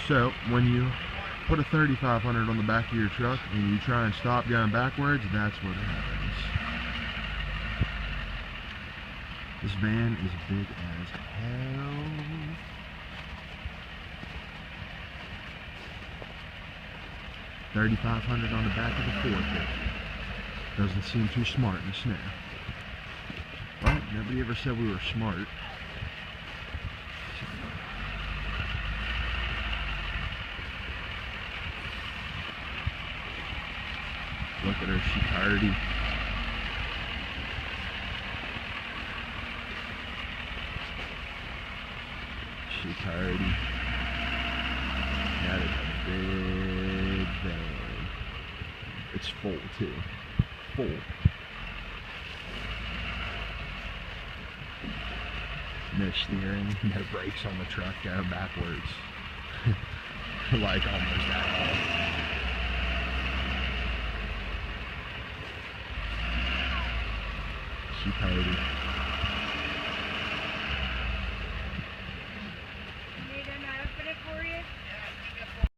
So when you put a 3500 on the back of your truck and you try and stop going backwards, that's what happens. This van is big as hell. $3,500 on the back of the Ford. Doesn't seem too smart in the snow. But nobody ever said we were smart. Look at her, she party. She party. That is a big van. It's full too. Full. No steering, no brakes on the truck, go backwards. Like almost at all. She party.